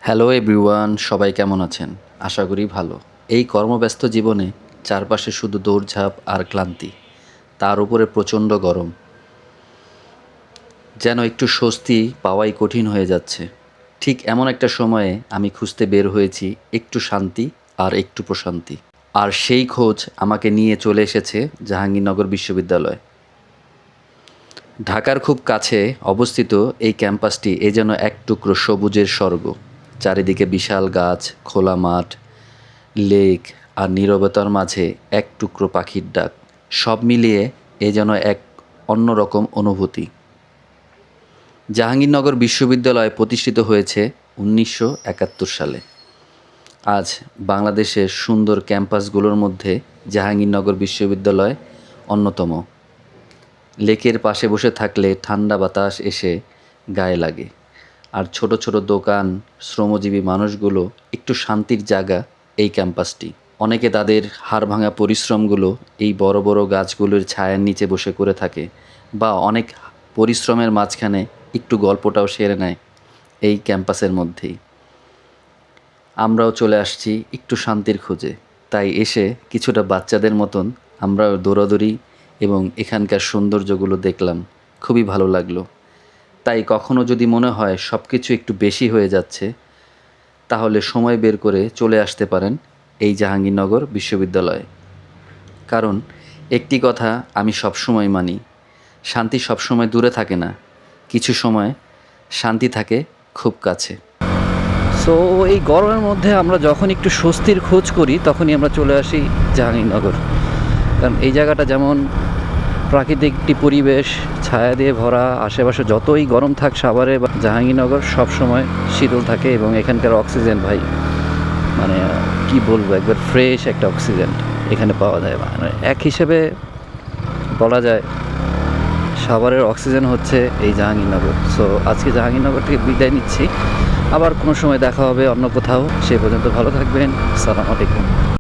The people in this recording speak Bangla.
হ্যালো এভরিওয়ান, সবাই কেমন আছেন? আশা করি ভালো। এই কর্মব্যস্ত জীবনে চারপাশে শুধু দৌড়ঝাঁপ আর ক্লান্তি, তার উপরে প্রচণ্ড গরম। যেন একটু স্বস্তি পাওয়াই কঠিন হয়ে যাচ্ছে। ঠিক এমন একটা সময়ে আমি খুঁজতে বের হয়েছি একটু শান্তি আর একটু প্রশান্তি। আর সেই খোঁজ আমাকে নিয়ে চলে এসেছে জাহাঙ্গীরনগর বিশ্ববিদ্যালয়। ঢাকার খুব কাছে অবস্থিত এই ক্যাম্পাসটি এ যেন এক টুকরো সবুজের স্বর্গ। চারিদিকে বিশাল গাছ, খোলা মাঠ, লেক আর নীরবতার মাঝে এক টুকরো পাখির ডাক। সব মিলিয়ে এ যেন এক অন্যরকম অনুভূতি। জাহাঙ্গীরনগর বিশ্ববিদ্যালয় প্রতিষ্ঠিত হয়েছে ১৯৭১ সালে। আজ বাংলাদেশের সুন্দর ক্যাম্পাসগুলোর মধ্যে জাহাঙ্গীরনগর বিশ্ববিদ্যালয় অন্যতম। লেকের পাশে বসে থাকলে ঠান্ডা বাতাস এসে গায়ে লাগে, আর ছোট ছোট দোকান, শ্রমজীবী মানুষগুলো একটু শান্তির জায়গা এই ক্যাম্পাসটি। অনেকে তাদের হাড়ভাঙা পরিশ্রমগুলো এই বড় বড় গাছগুলোর ছায়ার নিচে বসে করে থাকে, বা অনেক পরিশ্রমের মাঝখানে একটু গল্পটাও সেরে নেয় এই ক্যাম্পাসের মধ্যেই। আমরাও চলে আসছি একটু শান্তির খোঁজে, তাই এসে কিছুটা বাচ্চাদের মতন আমরাও দৌড়াদৌড়ি এবং এখানকার সৌন্দর্যগুলো দেখলাম। খুবই ভালো লাগলো। তাই কখনো যদি মনে হয় সব কিছু একটু বেশি হয়ে যাচ্ছে, তাহলে সময় বের করে চলে আসতে পারেন এই জাহাঙ্গীরনগর বিশ্ববিদ্যালয়ে। কারণ একটি কথা আমি সবসময় মানি, শান্তি সবসময় দূরে থাকে না, কিছু সময় শান্তি থাকে খুব কাছে। সো এই গরমের মধ্যে আমরা যখন একটু স্বস্তির খোঁজ করি তখনই আমরা চলে আসি জাহাঙ্গীরনগর। কারণ এই জায়গাটা যেমন প্রাকৃতিক একটি পরিবেশ, ছায়া দিয়ে ভরা, আশেপাশে যতই গরম থাক সাভারে বা জাহাঙ্গীরনগর সবসময় শীতল থাকে, এবং এখানকার অক্সিজেন ভাই মানে কি বলবো, একবার ফ্রেশ একটা অক্সিজেন এখানে পাওয়া যায়। মানে এক হিসেবে বলা যায় সাভারের অক্সিজেন হচ্ছে এই জাহাঙ্গীরনগর। সো আজকে জাহাঙ্গীরনগর থেকে বিদায় নিচ্ছি, আবার কোনো সময় দেখা হবে অন্য কোথাও। সে পর্যন্ত ভালো থাকবেন। আসসালামু আলাইকুম।